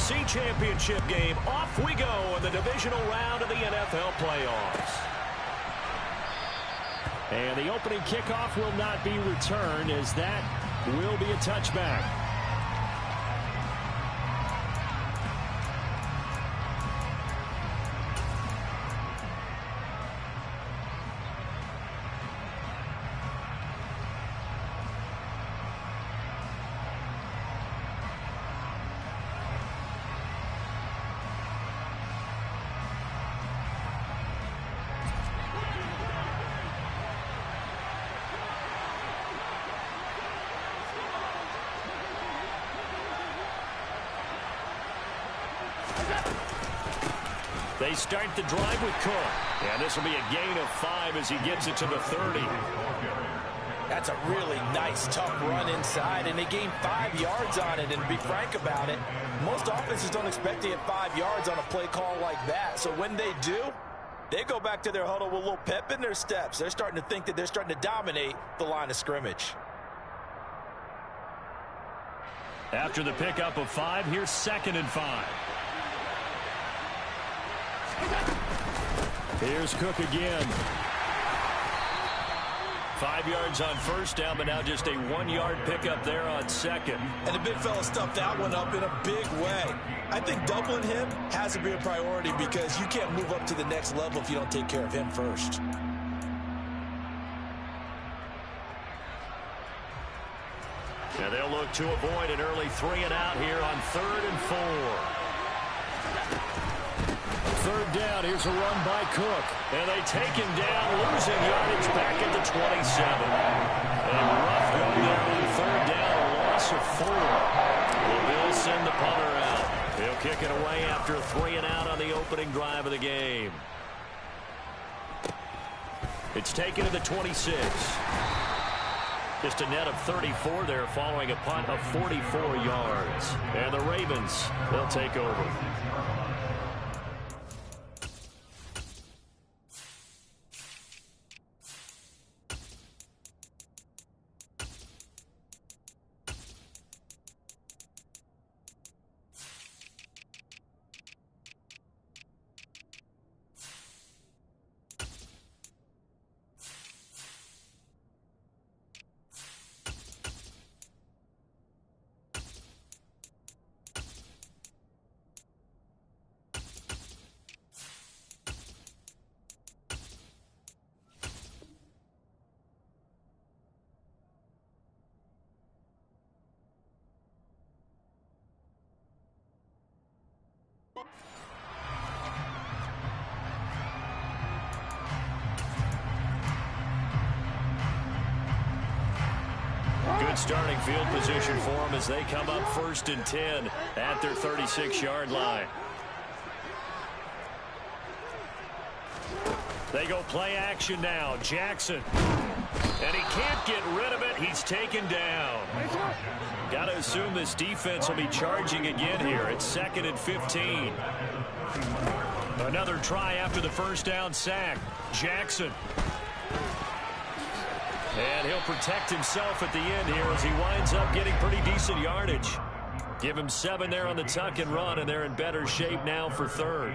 AFC Championship game. Off we go in the divisional round of the NFL playoffs. And the opening kickoff will not be returned, as that will be a touchback. They start the drive with Cook. And this will be a gain of 5 as he gets it to the 30. That's a really nice, tough run inside, and they gained 5 yards on it. And to be frank about it, most offenses don't expect to get 5 yards on a play call like that. So when they do, they go back to their huddle with a little pep in their steps. They're starting to think that they're starting to dominate the line of scrimmage. After the pickup of 5, here's 2nd and 5. Here's Cook again. 5 yards on first down, but now just a 1-yard pickup there on 2nd. And the big fella stuffed that one up in a big way. I think doubling him has to be a priority because you can't move up to the next level if you don't take care of him first. And they'll look to avoid an early 3-and-out here on 3rd and 4. 3rd down, here's a run by Cook. And they take him down, losing yardage back at the 27. And rough go there on 3rd down, a loss of 4. The Bills send the punter out. He'll kick it away after a 3-and-out on the opening drive of the game. It's taken to the 26. Just a net of 34 there following a punt of 44 yards. And the Ravens, they'll take over. Good starting field position for them as they come up 1st and 10 at their 36-yard line. They go play action now. Jackson. And he can't get rid of it. He's taken down. Got to assume this defense will be charging again here. It's 2nd and 15. Another try after the first down sack. Jackson. And he'll protect himself at the end here as he winds up getting pretty decent yardage. Give him 7 there on the tuck and run, and they're in better shape now for 3rd.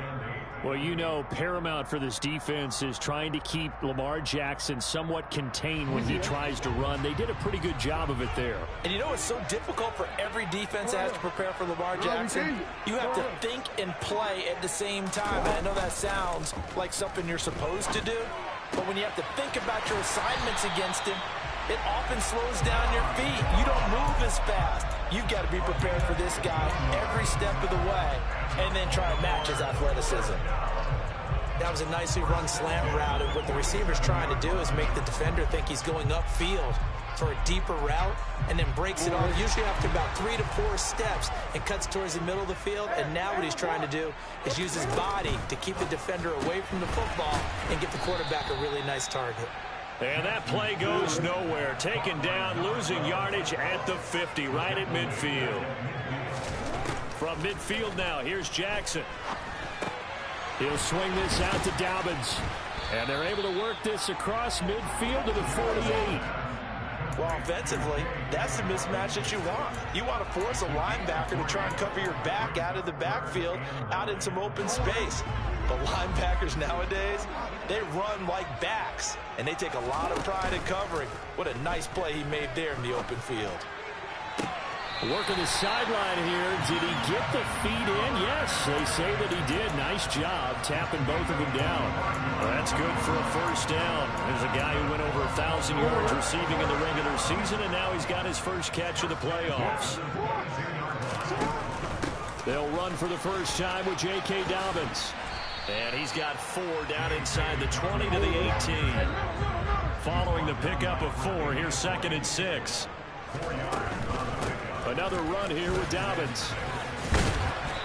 Well, you know, paramount for this defense is trying to keep Lamar Jackson somewhat contained when he tries to run. They did a pretty good job of it there. And you know it's so difficult for every defense that has to prepare for Lamar Jackson? You have to think and play at the same time. And I know that sounds like something you're supposed to do, but when you have to think about your assignments against him, it often slows down your feet. You don't move as fast. You've got to be prepared for this guy every step of the way and then try to match his athleticism. That was a nicely run slant route, and what the receiver's trying to do is make the defender think he's going upfield for a deeper route and then breaks it off usually after about 3 to 4 steps and cuts towards the middle of the field. And now what he's trying to do is use his body to keep the defender away from the football and give the quarterback a really nice target. And that play goes nowhere. Taken down, losing yardage at the 50, right at midfield. From midfield now, here's Jackson. He'll swing this out to Dobbins. And they're able to work this across midfield to the 48. Well, offensively, that's the mismatch that you want. You want to force a linebacker to try and cover your back out of the backfield, out in some open space. But linebackers nowadays, they run like backs, and they take a lot of pride in covering. What a nice play he made there in the open field. Working the sideline here. Did he get the feet in? Yes, they say that he did. Nice job tapping both of them down. Well, that's good for a first down. There's a guy who went over 1,000 yards receiving in the regular season, and now he's got his first catch of the playoffs. They'll run for the first time with J.K. Dobbins. And he's got 4 down inside the 20 to the 18. Following the pickup of 4, here's 2nd and 6. Another run here with Dobbins.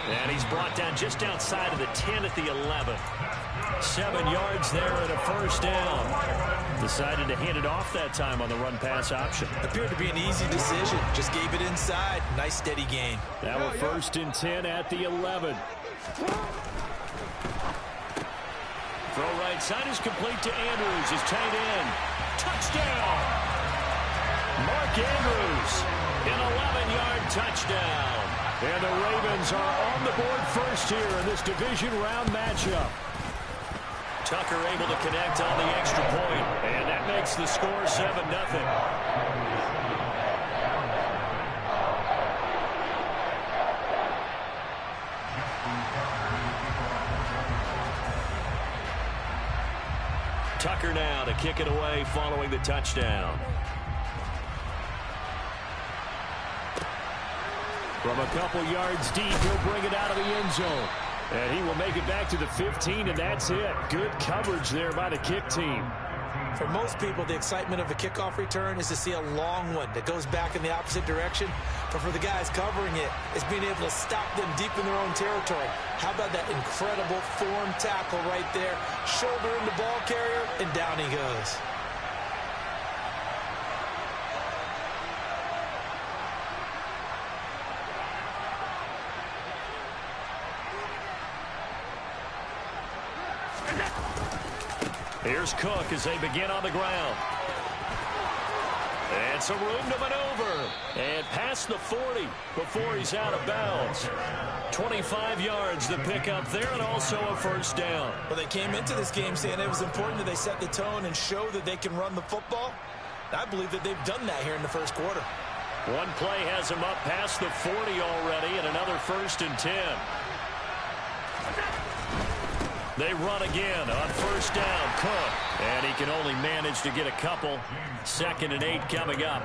And he's brought down just outside of the 10 at the 11. 7 yards there and a first down. Decided to hand it off that time on the run-pass option. Appeared to be an easy decision. Just gave it inside. Nice steady gain. That was 1st and 10 at the 11. Throw right side is complete to Andrews. His tight end. Touchdown! Mark Andrews. An 11-yard touchdown. And the Ravens are on the board first here in this division round matchup. Tucker able to connect on the extra point. And that makes the score 7-0. Tucker now to kick it away following the touchdown. From a couple yards deep, he'll bring it out of the end zone. And he will make it back to the 15, and that's it. Good coverage there by the kick team. For most people, the excitement of a kickoff return is to see a long one that goes back in the opposite direction. But for the guys covering it, it's being able to stop them deep in their own territory. How about that incredible form tackle right there? Shoulder in the ball carrier, and down he goes. Here's Cook as they begin on the ground. And some room to maneuver. And past the 40 before he's out of bounds. 25 yards to pick up there, and also a first down. Well, they came into this game saying it was important that they set the tone and show that they can run the football. I believe that they've done that here in the first quarter. One play has him up past the 40 already, and another 1st and 10. They run again on first down. Cook. And he can only manage to get a couple. 2nd and 8 coming up.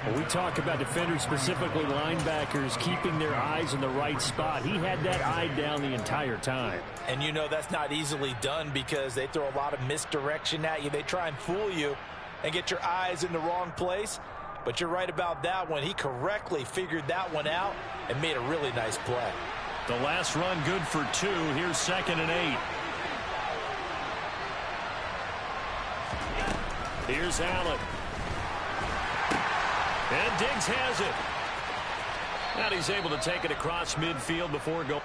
Well, we talk about defenders, specifically linebackers, keeping their eyes in the right spot. He had that eye down the entire time. And you know that's not easily done because they throw a lot of misdirection at you. They try and fool you and get your eyes in the wrong place. But you're right about that one. He correctly figured that one out and made a really nice play. The last run good for 2. Here's 2nd and 8. Here's Allen. And Diggs has it. And he's able to take it across midfield before going.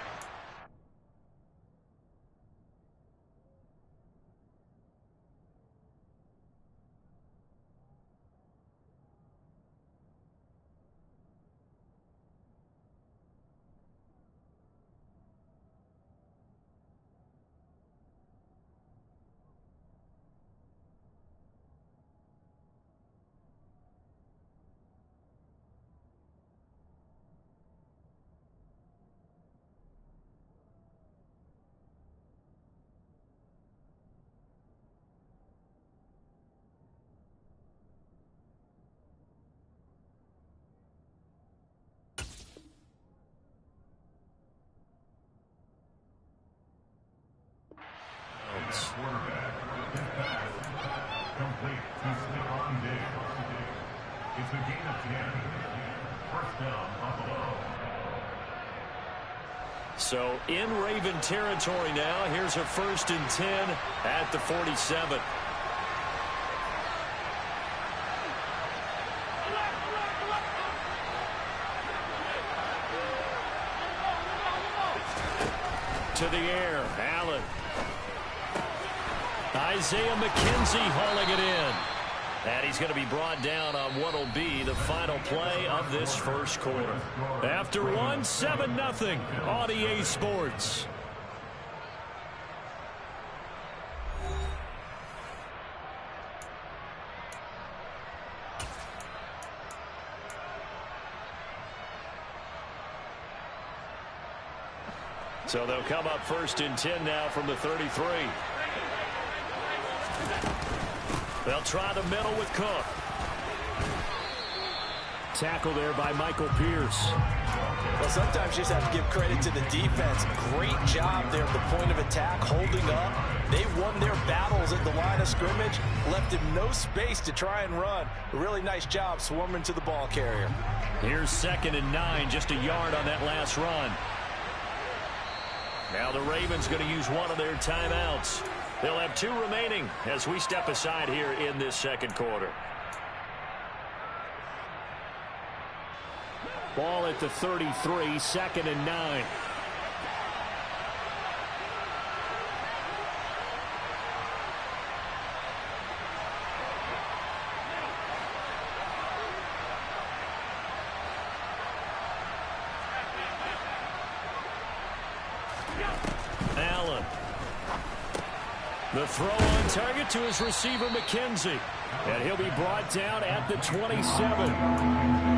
Quarterback. This pass complete to Stephon Diggs. It's a gain of 10. First down, Buffalo. So in Raven territory now. Here's a 1st and 10 at the 47. To the air, Allen. Isaiah McKenzie hauling it in. And he's going to be brought down on what will be the final play of this first quarter. After one, 7-0 on EA Sports. So they'll come up 1st and 10 now from the 33. They'll try the middle with Cook. Tackle there by Michael Pierce. Well, sometimes you just have to give credit to the defense. Great job there at the point of attack, holding up. They won their battles at the line of scrimmage, left him no space to try and run. A really nice job swarming to the ball carrier. Here's 2nd and 9, just a yard on that last run. Now the Ravens going to use one of their timeouts. They'll have 2 remaining as we step aside here in this second quarter. Ball at the 33, 2nd and 9. Allen. The throw on target to his receiver, McKenzie. And he'll be brought down at the 27.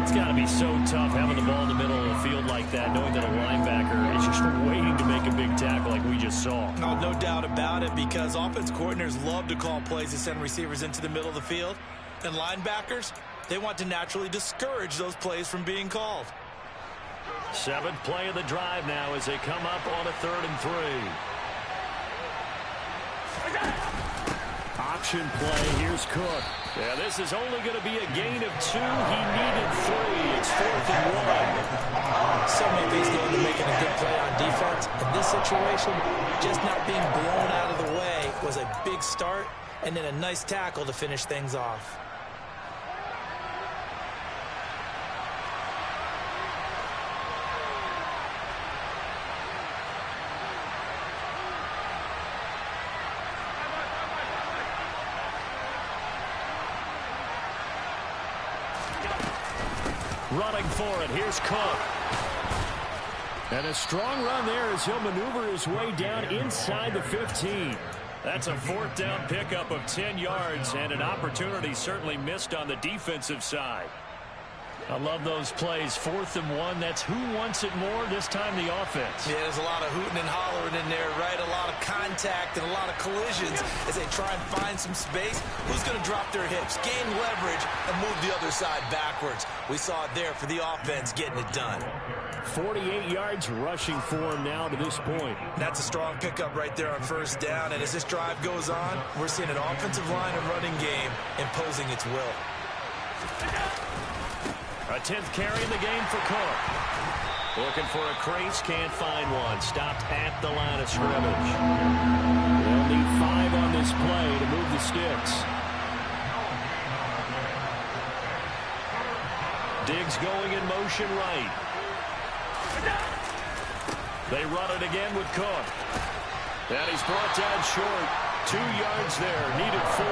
It's got to be so tough having the ball in the middle of the field like that, knowing that a linebacker is just waiting to make a big tackle like we just saw. Oh, no doubt about it, because offense coordinators love to call plays to send receivers into the middle of the field. And linebackers, they want to naturally discourage those plays from being called. 7th play of the drive now as they come up on a 3rd and 3. Option play. Here's Cook. Yeah, this is only going to be a gain of 2. He needed 3. It's 4th and 1. So many things go into making a good play on defense. In this situation, just not being blown out of the way was a big start, and then a nice tackle to finish things off. Running for it. Here's Cook. And a strong run there as he'll maneuver his way down inside the 15. That's a 4th down pickup of 10 yards and an opportunity certainly missed on the defensive side. I love those plays. 4th and 1. That's who wants it more, this time the offense. Yeah, there's a lot of hooting and hollering in there, right? A lot of contact and a lot of collisions as they try and find some space. Who's going to drop their hips, gain leverage, and move the other side backwards? We saw it there for the offense getting it done. 48 yards rushing for him now to this point. That's a strong pickup right there on 1st down. And as this drive goes on, we're seeing an offensive line and running game imposing its will. A 10th carry in the game for Cook. Looking for a crease, can't find one. Stopped at the line of scrimmage. They'll need 5 on this play to move the sticks. Diggs going in motion right. They run it again with Cook. And he's brought down short. 2 yards there, needed 4.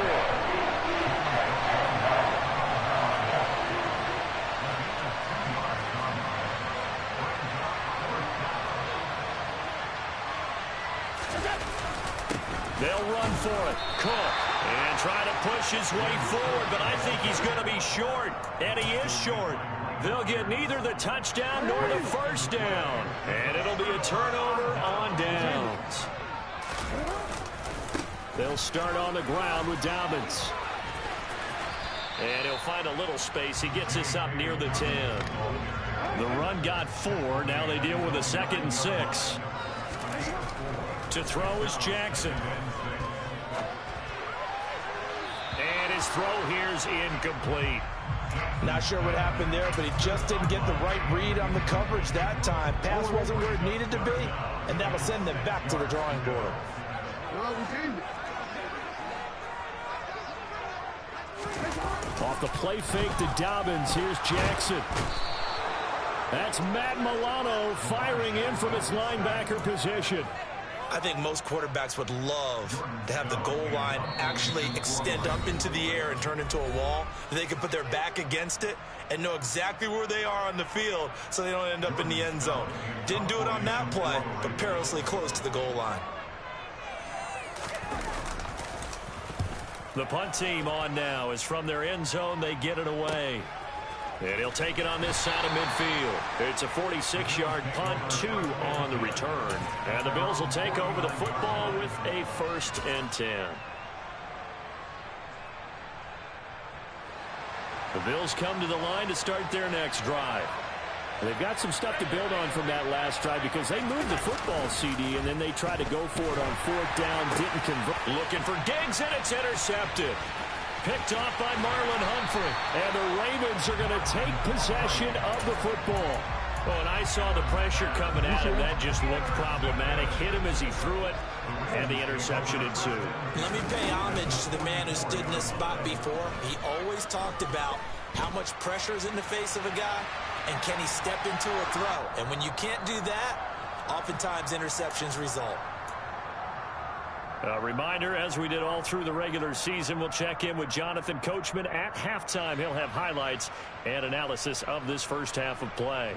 They'll run for it. Cook. And try to push his way forward, but I think he's going to be short. And he is short. They'll get neither the touchdown nor the 1st down. And it'll be a turnover on downs. They'll start on the ground with Dobbins. And he'll find a little space. He gets this up near the 10. The run got 4. Now they deal with a 2nd and 6. To throw is Jackson. And his throw here's incomplete. Not sure what happened there, but he just didn't get the right read on the coverage that time. Pass wasn't where it needed to be, and that'll send them back to the drawing board. Off the play fake to Dobbins. Here's Jackson. That's Matt Milano firing in from his linebacker position. I think most quarterbacks would love to have the goal line actually extend up into the air and turn into a wall. They can put their back against it and know exactly where they are on the field so they don't end up in the end zone. Didn't do it on that play, but perilously close to the goal line. The punt team on now is from their end zone. They get it away. And he'll take it on this side of midfield. It's a 46-yard punt, 2 on the return. And the Bills will take over the football with a 1st and 10. The Bills come to the line to start their next drive. They've got some stuff to build on from that last drive because they moved the football, CD, and then they tried to go for it on 4th down, didn't convert. Looking for Diggs, and it's intercepted. Picked off by Marlon Humphrey. And the Ravens are going to take possession of the football. Oh, and I saw the pressure coming at him. That just looked problematic. Hit him as he threw it, and the interception ensued. Let me pay homage to the man who stood in this spot before. He always talked about how much pressure is in the face of a guy, and can he step into a throw. And when you can't do that, oftentimes interceptions result. A reminder, as we did all through the regular season, we'll check in with Jonathan Coachman at halftime. He'll have highlights and analysis of this first half of play.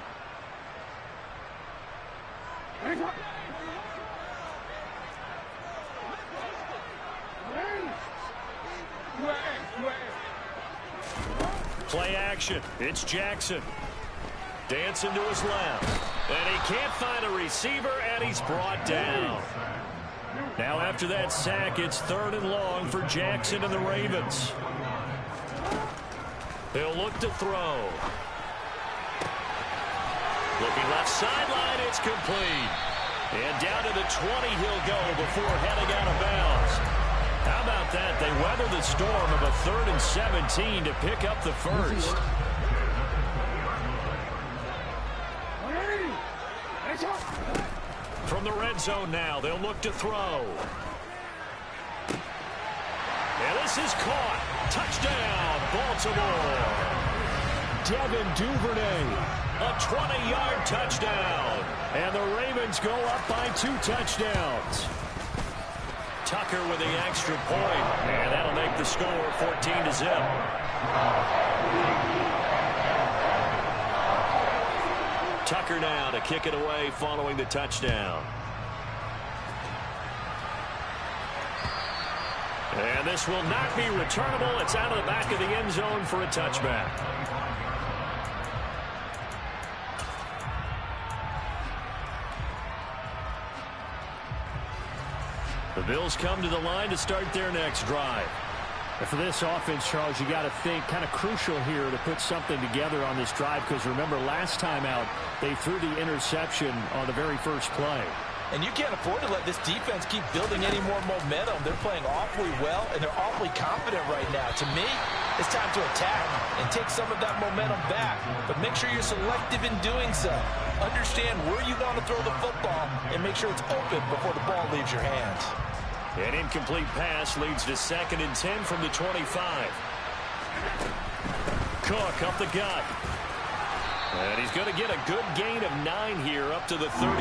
Play action. It's Jackson. Dancing to his left. And he can't find a receiver, and he's brought down. Now after that sack, it's 3rd and long for Jackson and the Ravens. He'll look to throw. Looking left sideline, it's complete. And down to the 20 he'll go before heading out of bounds. How about that? They weather the storm of a 3rd and 17 to pick up the first. From the red zone now, they'll look to throw. And this is caught. Touchdown, Baltimore. Devin Duvernay, a 20-yard touchdown. And the Ravens go up by 2 touchdowns. Tucker with the extra point. And that'll make the score 14-0. Tucker now to kick it away following the touchdown. And this will not be returnable. It's out of the back of the end zone for a touchback. The Bills come to the line to start their next drive. And for this offense, Charles, you got to think kind of crucial here to put something together on this drive because remember last time out they threw the interception on the very first play. And you can't afford to let this defense keep building any more momentum. They're playing awfully well, and they're awfully confident right now. To me, it's time to attack and take some of that momentum back. But make sure you're selective in doing so. Understand where you want to throw the football and make sure it's open before the ball leaves your hands. An incomplete pass leads to 2nd and 10 from the 25. Cook up the gut. And he's going to get a good gain of 9 here up to the 34.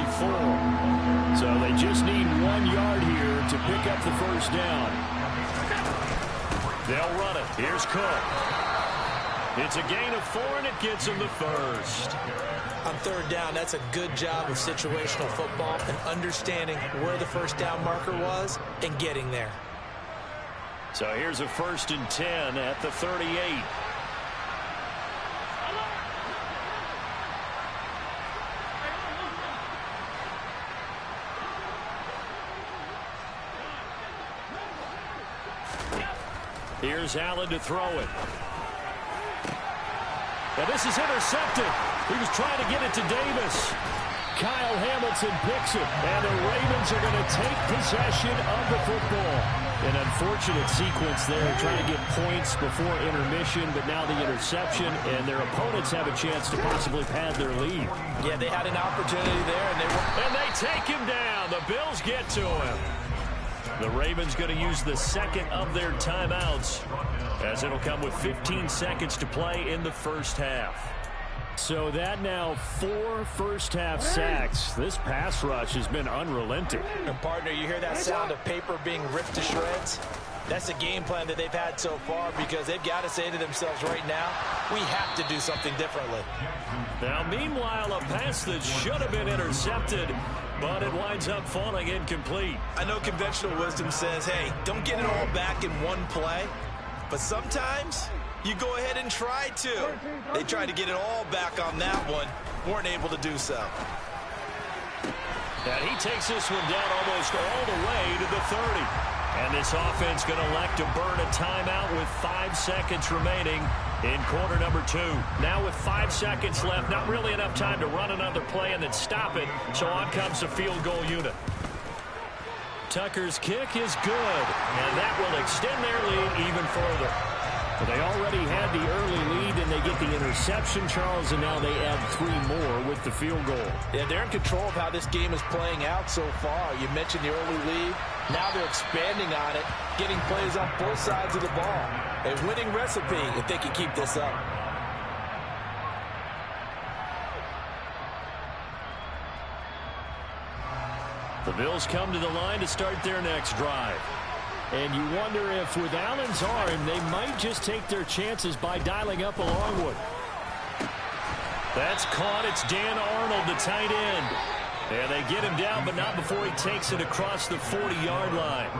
So they just need 1 yard here to pick up the first down. They'll run it. Here's Cook. It's a gain of 4, and it gets him the first. On 3rd down, that's a good job of situational football and understanding where the first down marker was and getting there. So here's a 1st and 10 at the 38. Here's Allen to throw it. And this is intercepted. He was trying to get it to Davis. Kyle Hamilton picks it. And the Ravens are going to take possession of the football. An unfortunate sequence there, trying to get points before intermission, but now the interception, and their opponents have a chance to possibly pad their lead. Yeah, they had an opportunity there, and they take him down. The Bills get to him. The Ravens going to use the 2nd of their timeouts, as it'll come with 15 seconds to play in the first half. So that now 4 first-half sacks. This pass rush has been unrelenting. And partner, you hear that sound of paper being ripped to shreds? That's the game plan that they've had so far, because they've got to say to themselves right now, we have to do something differently. Now, meanwhile, a pass that should have been intercepted, but it winds up falling incomplete. I know conventional wisdom says, hey, don't get it all back in one play. But sometimes you go ahead and try to. They tried to get it all back on that one. Weren't able to do so. And he takes this one down almost all the way to the 30. And this offense going to elect to burn a timeout with 5 seconds remaining in quarter number 2. Now with 5 seconds left, not really enough time to run another play and then stop it. So on comes the field goal unit. Tucker's kick is good, and that will extend their lead even further. Well, they already had the early lead, and they get the interception, Charles, and now they add 3 more with the field goal. Yeah, they're in control of how this game is playing out so far. You mentioned the early lead. Now they're expanding on it, getting plays on both sides of the ball. A winning recipe if they can keep this up. The Bills come to the line to start their next drive. And you wonder if with Allen's arm, they might just take their chances by dialing up a long one. That's caught. It's Dan Arnold, the tight end. And they get him down, but not before he takes it across the 40-yard line.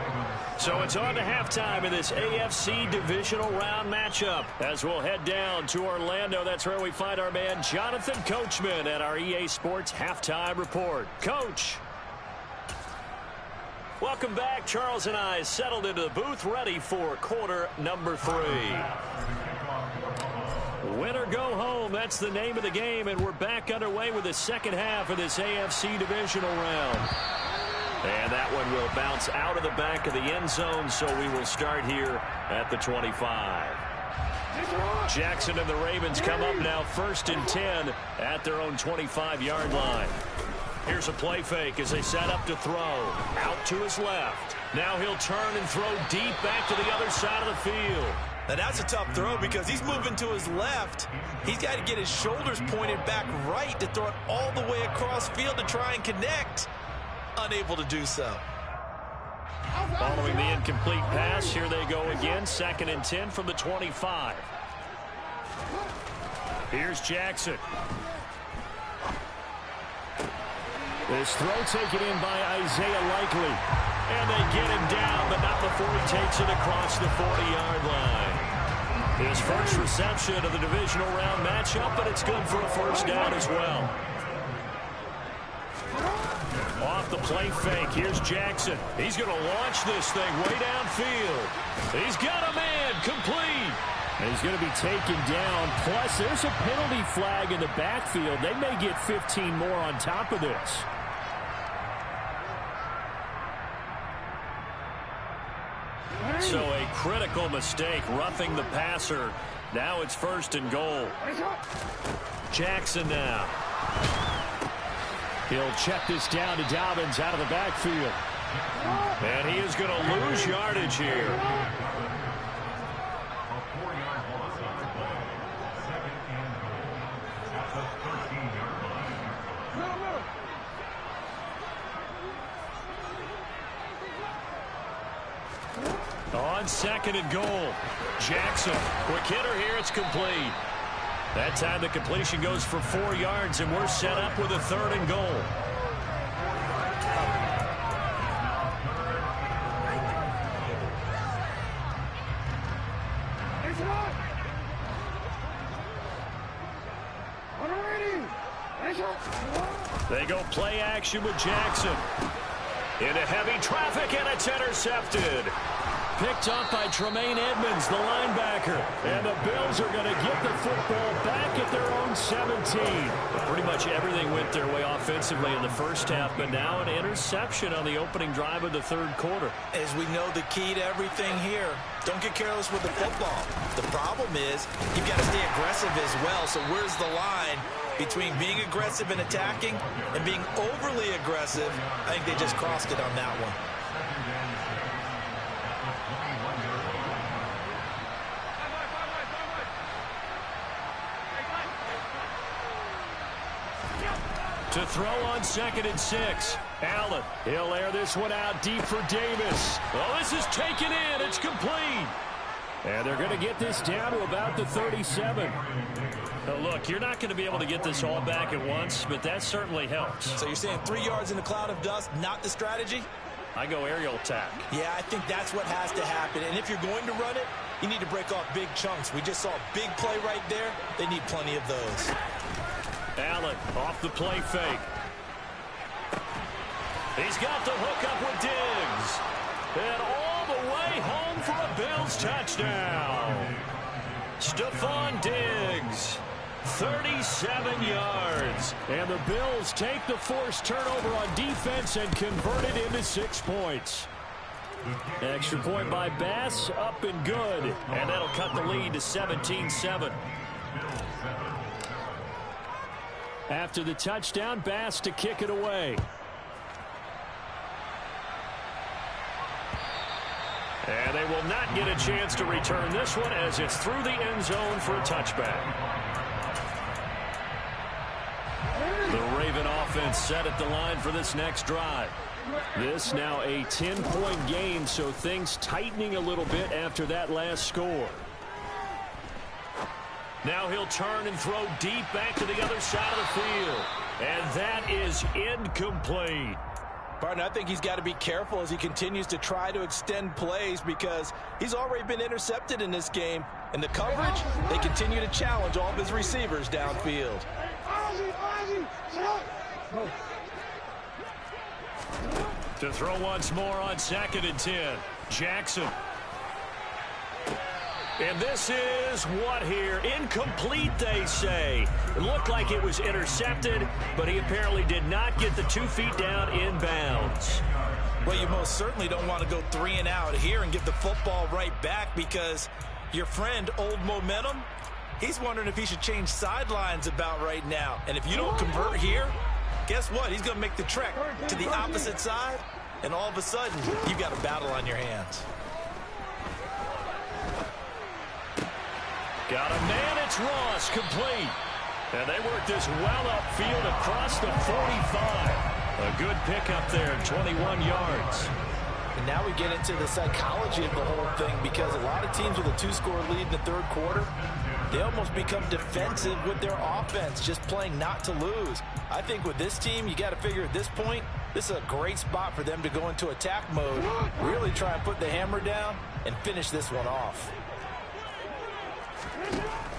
So it's on to halftime in this AFC divisional round matchup. As we'll head down to Orlando, that's where we find our man Jonathan Coachman at our EA Sports Halftime Report. Coach. Welcome back. Charles and I settled into the booth, ready for quarter number 3. Win or go home, that's the name of the game, and we're back underway with the second half of this AFC divisional round. And that one will bounce out of the back of the end zone, so we will start here at the 25. Jackson and the Ravens come up now 1st and 10 at their own 25-yard line. Here's a play fake as they set up to throw. Out to his left. Now he'll turn and throw deep back to the other side of the field. Now that's a tough throw because he's moving to his left. He's got to get his shoulders pointed back right to throw it all the way across field to try and connect. Unable to do so. Following the incomplete pass, here they go again. 2nd and 10 from the 25. Here's Jackson. This throw taken in by Isaiah Likely. And they get him down, but not before he takes it across the 40-yard line. His first reception of the divisional round matchup, but it's good for a first down as well. Off the play fake, here's Jackson. He's going to launch this thing way downfield. He's got a man, complete. And he's going to be taken down. Plus, there's a penalty flag in the backfield. They may get 15 more on top of this. So a critical mistake, roughing the passer. Now it's 1st and goal. Jackson now. He'll check this down to Dobbins out of the backfield. And he is going to lose yardage here. On 2nd and goal. Jackson, quick hitter here, it's complete. That time the completion goes for 4 yards, and we're set up with a 3rd and goal. They go play action with Jackson. Into heavy traffic, and it's intercepted. Picked up by Tremaine Edmonds, the linebacker. And the Bills are going to get the football back at their own 17. Pretty much everything went their way offensively in the first half, but now an interception on the opening drive of the 3rd quarter. As we know, the key to everything here, don't get careless with the football. The problem is you've got to stay aggressive as well. So where's the line between being aggressive and attacking and being overly aggressive? I think they just crossed it on that one. To throw on 2nd and 6. Allen, he'll air this one out deep for Davis. Oh, this is taken in. It's complete. And they're going to get this down to about the 37. Now look, you're not going to be able to get this all back at once, but that certainly helps. So you're saying 3 yards in a cloud of dust, not the strategy? I go aerial attack. Yeah, I think that's what has to happen. And if you're going to run it, you need to break off big chunks. We just saw a big play right there. They need plenty of those. Allen off the play fake. He's got the hook up with Diggs. And all the way home for a Bills touchdown. Stephon Diggs, 37 yards. And the Bills take the forced turnover on defense and convert it into 6 points. Extra point by Bass, up and good. And that'll cut the lead to 17-7. After the touchdown, Bass to kick it away. And they will not get a chance to return this one as it's through the end zone for a touchback. The Raven offense set at the line for this next drive. This now a 10-point game, so things tightening a little bit after that last score. Now he'll turn and throw deep back to the other side of the field. And that is incomplete. Barton, I think he's got to be careful as he continues to try to extend plays because he's already been intercepted in this game. And the coverage, they continue to challenge all of his receivers downfield. To throw once more on 2nd and 10. Jackson. And this is what here? Incomplete, they say. It looked like it was intercepted, but he apparently did not get the 2 feet down in bounds. Well, you most certainly don't want to go 3 and out here and get the football right back because your friend, Old Momentum, he's wondering if he should change sidelines about right now. And if you don't convert here, guess what? He's going to make the trek to the opposite side, and all of a sudden, you've got a battle on your hands. Got a man, it's Ross, complete. And they work this well upfield across the 45. A good pickup there, 21 yards. And now we get into the psychology of the whole thing because a lot of teams with a 2-score lead in the 3rd quarter, they almost become defensive with their offense, just playing not to lose. I think with this team, you got to figure at this point, this is a great spot for them to go into attack mode, really try and put the hammer down and finish this one off.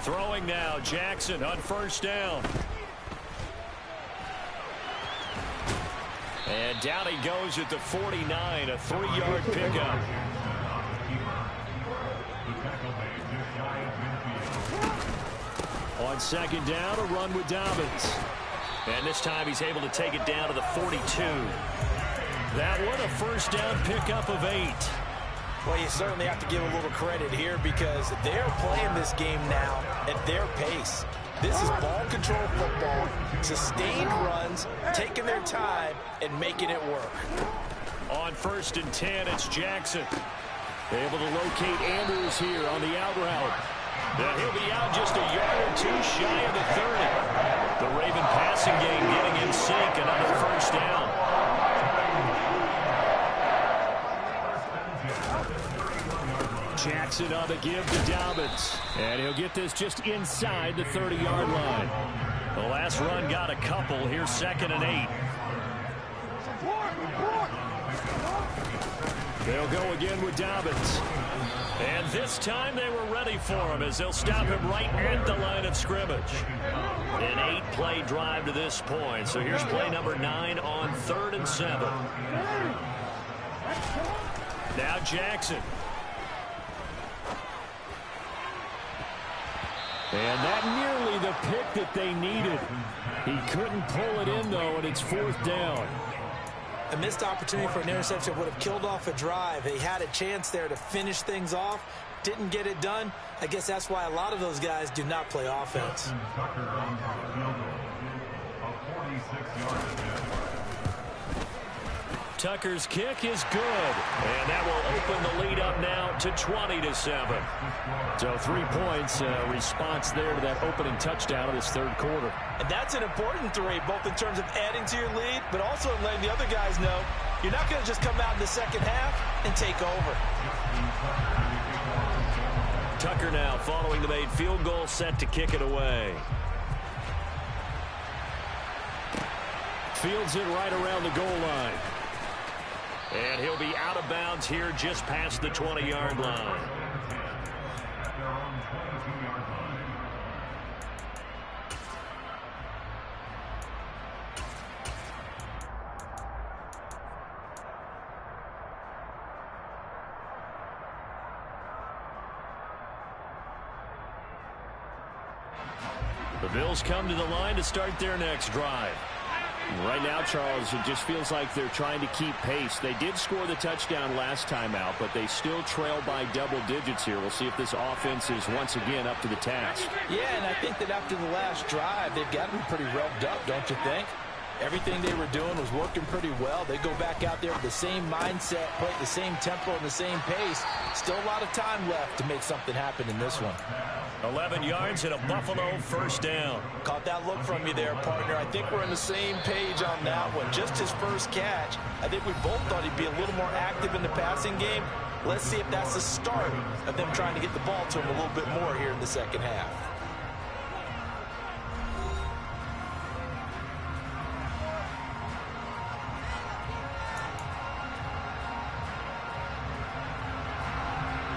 Throwing now, Jackson on 1st down. And down he goes at the 49, a 3-yard pickup. On 2nd down, a run with Dobbins. And this time he's able to take it down to the 42. That one, a 1st down pickup of 8. Well, you certainly have to give a little credit here because they're playing this game now at their pace. This is ball control football, sustained runs, taking their time and making it work. On 1st and 10, it's Jackson. Able to locate Andrews here on the out route. And he'll be out just a yard or 2 shy of the 30. The Raven passing game getting in sync, another 1st down. Jackson on the give to Dobbins. And he'll get this just inside the 30-yard line. The last run got a couple. Here's 2nd and 8. They'll go again with Dobbins. And this time they were ready for him as they'll stop him right at the line of scrimmage. An 8-play drive to this point. So here's play number 9 on 3rd and 7. Now Jackson. And that nearly the pick that they needed. He couldn't pull it in, though, and it's 4th down. A missed opportunity for an interception would have killed off a drive. They had a chance there to finish things off. Didn't get it done. I guess that's why a lot of those guys do not play offense. Tucker's kick is good. And that will open the lead up now to 20-7. So 3 points, response there to that opening touchdown of this third quarter. And that's an important 3, both in terms of adding to your lead, but also letting the other guys know you're not going to just come out in the second half and take over. Tucker now following the made field goal, set to kick it away. Fields it right around the goal line. And he'll be out of bounds here just past the 20-yard line. The Bills come to the line to start their next drive. Right now, Charles, it just feels like they're trying to keep pace. They did score the touchdown last time out, but they still trail by double digits here. We'll see if this offense is once again up to the task. Yeah, and I think that after the last drive, they've got to be pretty revved up, don't you think? Everything they were doing was working pretty well. They go back out there with the same mindset, play at the same tempo and the same pace. Still a lot of time left to make something happen in this one. 11 yards and a Buffalo first down. Caught that look from you there, partner. I think we're on the same page on that one. Just his first catch. I think we both thought he'd be a little more active in the passing game. Let's see if that's the start of them trying to get the ball to him a little bit more here in the second half.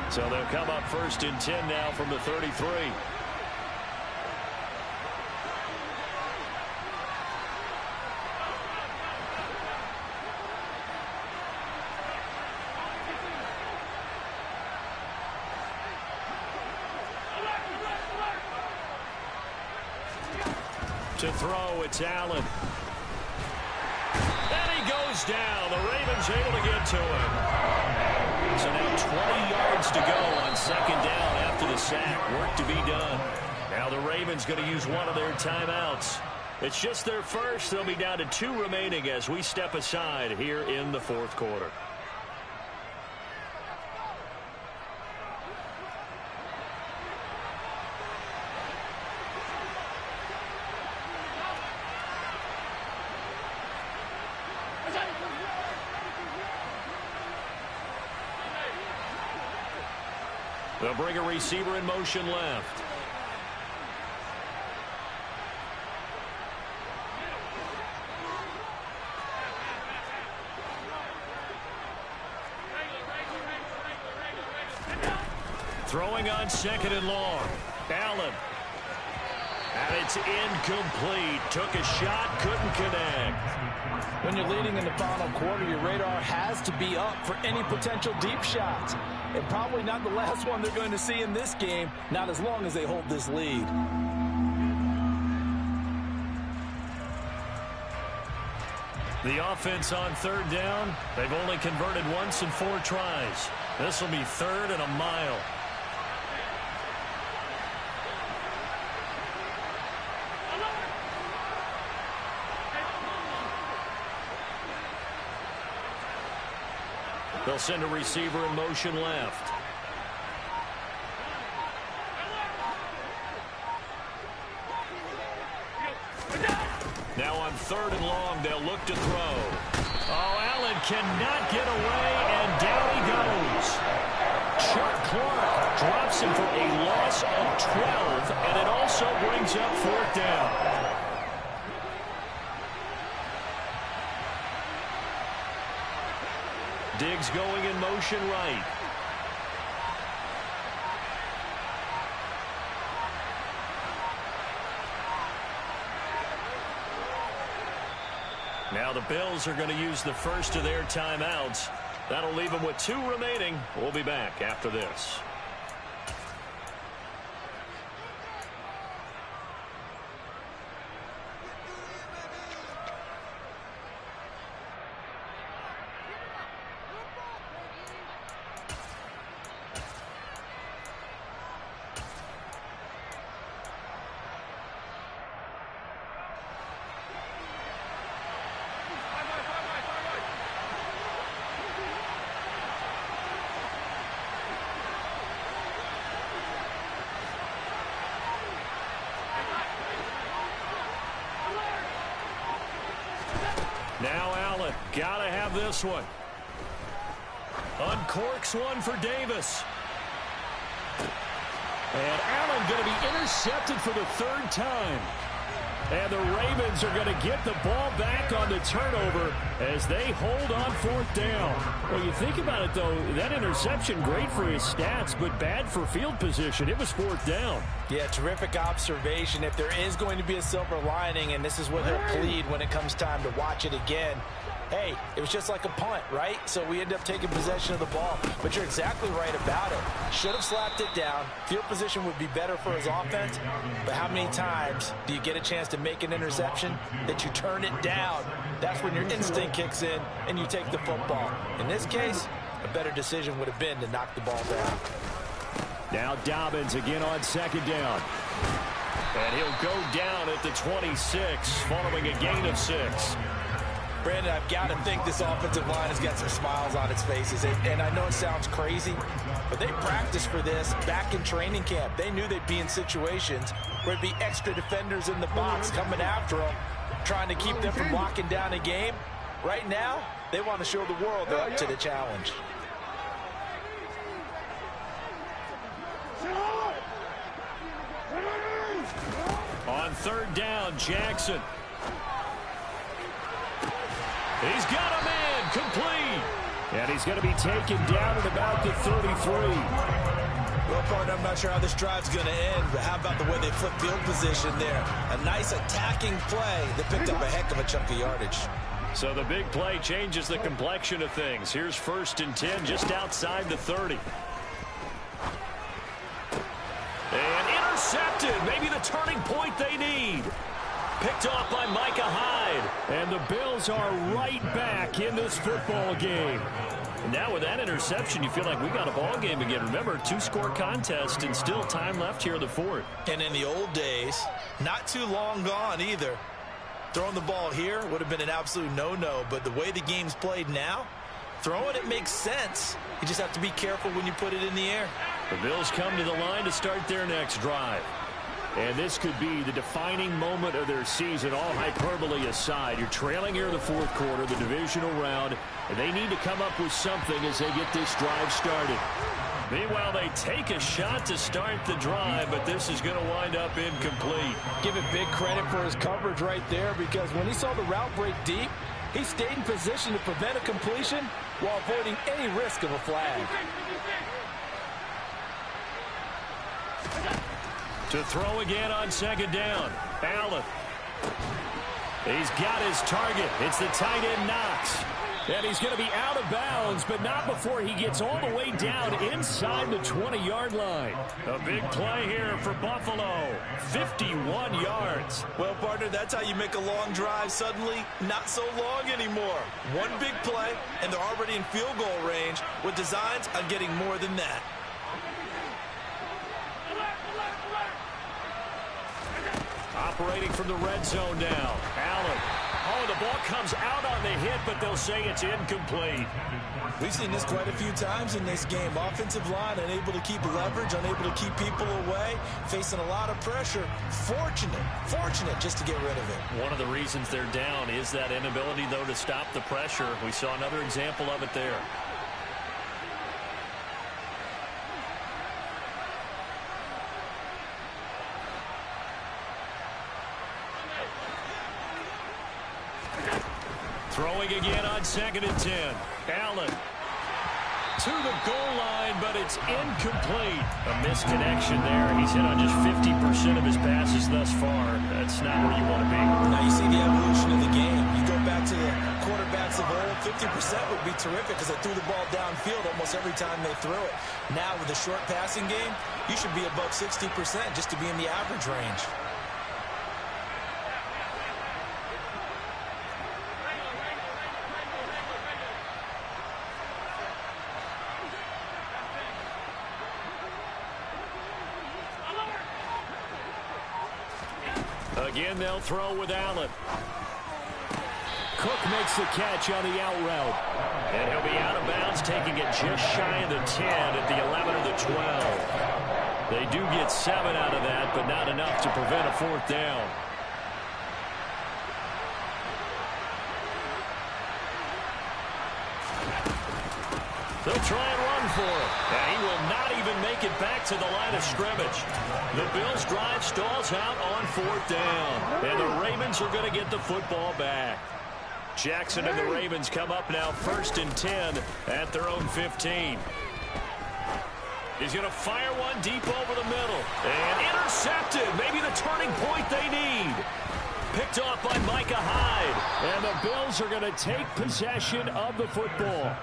So they'll come up first and 10 now from the 33. To throw, it's Allen. And he goes down. The Ravens able to get to him. So now 20 yards to go on second down after the sack. Work to be done. Now the Ravens going to use one of their timeouts. It's just their first. They'll be down to 2 remaining as we step aside here in the fourth quarter. They'll bring a receiver in motion left. Throwing on second and long. Allen. And it's incomplete. Took a shot, couldn't connect. When you're leading in the final quarter, your radar has to be up for any potential deep shots. And probably not the last one they're going to see in this game, not as long as they hold this lead. The offense on third down, they've only converted once in 4 tries. This will be third and a mile. They'll send a receiver in motion left. Now on third and long, they'll look to throw. Oh, Allen cannot get away, and down he goes. Chuck Clark drops him for a loss of 12, and it also brings up fourth down. Diggs going in motion right. Now the Bills are going to use the first of their timeouts. That'll leave them with 2 remaining. We'll be back after this. Allen, gotta have this one. Uncorks one for Davis. And Allen going to be intercepted for the third time. And the Ravens are going to get the ball back on the turnover as they hold on fourth down. Well, you think about it, though, that interception, great for his stats, but bad for field position. It was fourth down. Yeah, terrific observation. If there is going to be a silver lining, and this is what he'll plead when it comes time to watch it again, hey, it was just like a punt, right? So we end up taking possession of the ball. But you're exactly right about it. Should have slapped it down. Field position would be better for his offense. But how many times do you get a chance to make an interception that you turn it down? That's when your instinct kicks in and you take the football. In this case, a better decision would have been to knock the ball down. Now Dobbins again on second down. And he'll go down at the 26 following a gain of 6. Brandon, I've got to think this offensive line has got some smiles on its faces. And I know it sounds crazy, but they practiced for this back in training camp. They knew they'd be in situations where there'd be extra defenders in the box coming after them, trying to keep them from locking down a game. Right now, they want to show the world they're up to the challenge. On third down, Jackson. He's got a man, complete. And he's going to be taken down at about the 33. Well, partner, I'm not sure how this drive's going to end, but how about the way they flip field position there? A nice attacking play that picked up a heck of a chunk of yardage. So the big play changes the complexion of things. Here's 1st and 10 just outside the 30. And intercepted. Maybe the turning point they need. Picked off by Micah Hyde. And the Bills are right back in this football game. And now with that interception, you feel like we got a ball game again. Remember, 2-score contest and still time left here in the fourth. And in the old days, not too long gone either. Throwing the ball here would have been an absolute no-no. But the way the game's played now, throwing it makes sense. You just have to be careful when you put it in the air. The Bills come to the line to start their next drive. And this could be the defining moment of their season, all hyperbole aside. You're trailing here in the fourth quarter, the divisional round, and they need to come up with something as they get this drive started. Meanwhile, they take a shot to start the drive, but this is going to wind up incomplete. Give it big credit for his coverage right there, because when he saw the route break deep, he stayed in position to prevent a completion while avoiding any risk of a flag. To throw again on second down. Allen. He's got his target. It's the tight end Knox. And he's going to be out of bounds, but not before he gets all the way down inside the 20-yard line. A big play here for Buffalo. 51 yards. Well, partner, that's how you make a long drive suddenly not so long anymore. One big play, and they're already in field goal range with designs on getting more than that. Operating from the red zone now. Allen. Oh, the ball comes out on the hit, but they'll say it's incomplete. We've seen this quite a few times in this game. Offensive line unable to keep leverage, unable to keep people away, facing a lot of pressure. Fortunate just to get rid of it. One of the reasons they're down is that inability, though, to stop the pressure. We saw another example of it there. Throwing again on 2nd and 10. Allen to the goal line, but it's incomplete. A misconnection there. He's hit on just 50% of his passes thus far. That's not where you want to be. Now you see the evolution of the game. You go back to the quarterbacks of old, 50% would be terrific because they threw the ball downfield almost every time they threw it. Now with the short passing game, you should be above 60% just to be in the average range. Again, they'll throw with Allen. Cook makes the catch on the out route. And he'll be out of bounds, taking it just shy of the 10 at the 11 or the 12. They do get 7 out of that, but not enough to prevent a fourth down. They'll try and run for it. And he will not even make it back to the line of scrimmage. The Bills' drive stalls out on 4th down. And the Ravens are going to get the football back. Jackson and the Ravens come up now 1st and 10 at their own 15. He's going to fire one deep over the middle. And intercepted. Maybe the turning point they need. Picked off by Micah Hyde. And the Bills are going to take possession of the football.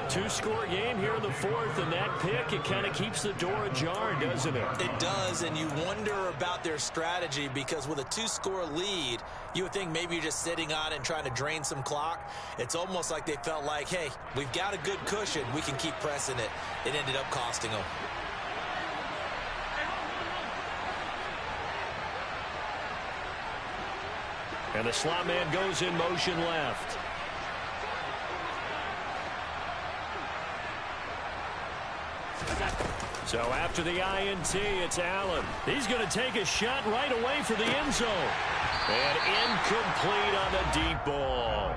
2-score game here in the 4th, and that pick, it kind of keeps the door ajar, doesn't it? It does, and you wonder about their strategy because with a 2-score lead, you would think maybe you're just sitting on it and trying to drain some clock. It's almost like they felt like, hey, we've got a good cushion. We can keep pressing it. It ended up costing them. And the slot man goes in motion left. So after the INT, it's Allen. He's going to take a shot right away for the end zone. And incomplete on the deep ball.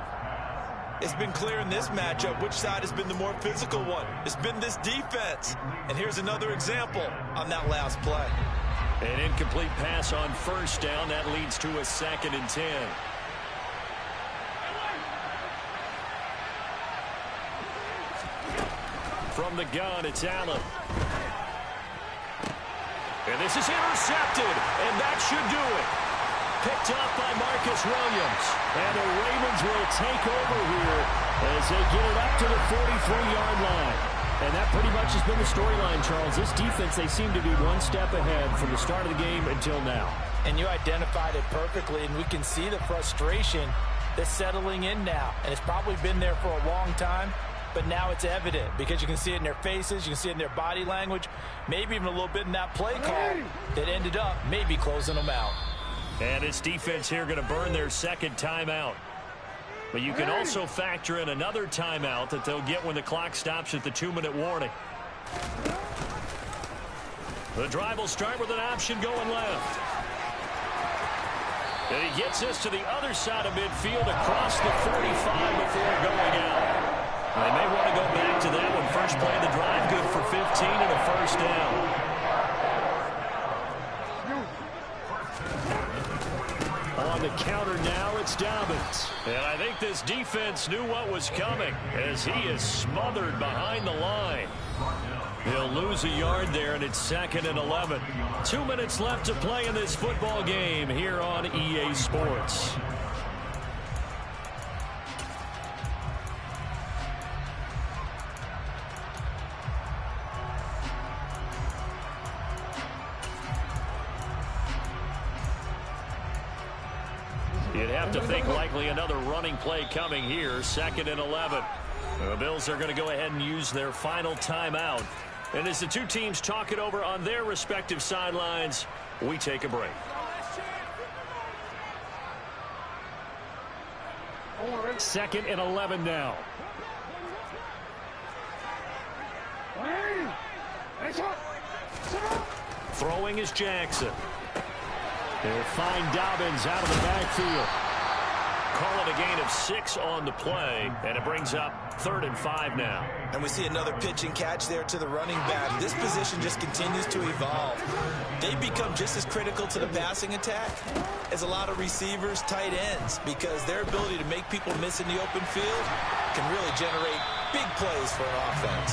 It's been clear in this matchup which side has been the more physical one. It's been this defense. And here's another example on that last play. An incomplete pass on 1st down. That leads to a 2nd and 10. From the gun, it's Allen. And this is intercepted, and that should do it. Picked up by Marcus Williams. And the Ravens will take over here as they get it up to the 43-yard line. And that pretty much has been the storyline, Charles. This defense, they seem to be one step ahead from the start of the game until now. And you identified it perfectly, and we can see the frustration that's settling in now. And it's probably been there for a long time. But now it's evident because you can see it in their faces, you can see it in their body language, maybe even a little bit in that play call that ended up maybe closing them out. And this defense here going to burn their 2nd timeout. But you can also factor in another timeout that they'll get when the clock stops at the 2-minute warning. The drive will start with an option going left. And he gets this to the other side of midfield across the 45 before going out. They may want to go back to that one. First play of the drive, good for 15 and a 1st down. On the counter now, it's Dobbins. And I think this defense knew what was coming as he is smothered behind the line. He'll lose a yard there, and it's 2nd and 11. 2 minutes left to play in this football game here on EA Sports. You'd have to think likely another running play coming here. 2nd and 11. The Bills are going to go ahead and use their final timeout. And as the two teams talk it over on their respective sidelines, we take a break. Second and 11 now. Throwing is Jackson. They'll find Dobbins out of the backfield. Call it a gain of 6 on the play, and it brings up 3rd and 5 now. And we see another pitch and catch there to the running back. This position just continues to evolve. They become just as critical to the passing attack as a lot of receivers, tight ends, because their ability to make people miss in the open field can really generate big plays for an offense.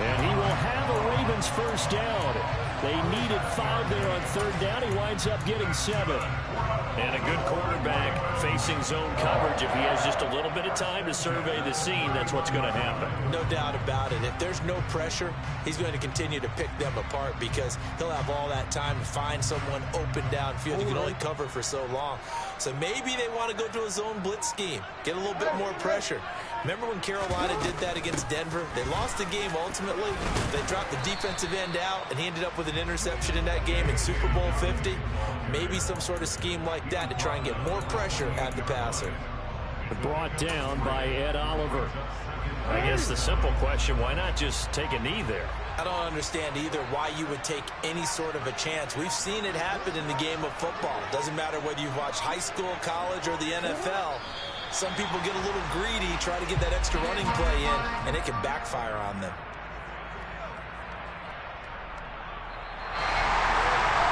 And he will have a Ravens 1st down. They needed 5 there on 3rd down. He winds up getting 7. And a good quarterback facing zone coverage. If he has just a little bit of time to survey the scene, that's what's going to happen. No doubt about it. If there's no pressure, he's going to continue to pick them apart because he'll have all that time to find someone open downfield. He can only cover for so long. So maybe they want to go to a zone blitz scheme, get a little bit more pressure. Remember when Carolina did that against Denver? They lost the game ultimately. They dropped the defensive end out, and he ended up with an interception in that game in Super Bowl 50. Maybe some sort of scheme like that to try and get more pressure at the passer. Brought down by Ed Oliver. I guess the simple question, why not just take a knee there? I don't understand either why you would take any sort of a chance. We've seen it happen in the game of football. It doesn't matter whether you've watched high school, college, or the NFL. Some people get a little greedy, try to get that extra running play in, and it can backfire on them.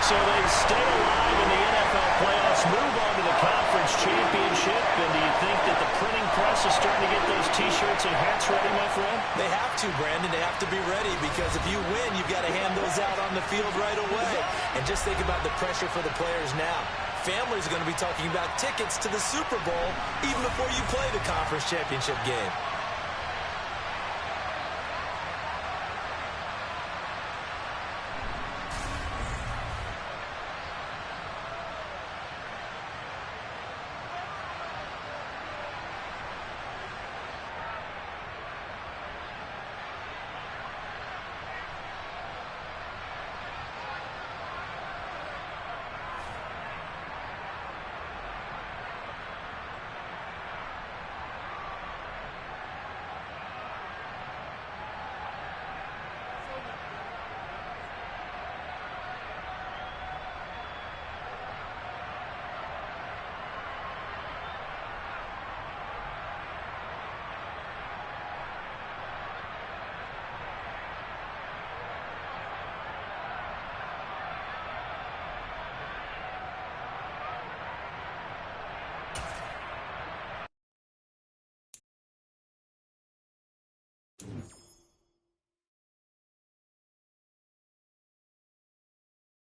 So they stay alive in the NFL playoffs, move on to the conference championship, and do you think that the printing press is starting to get those T-shirts and hats ready, my friend? They have to, Brandon. They have to be ready because if you win, you've got to hand those out on the field right away. And just think about the pressure for the players now. Families are going to be talking about tickets to the Super Bowl even before you play the conference championship game.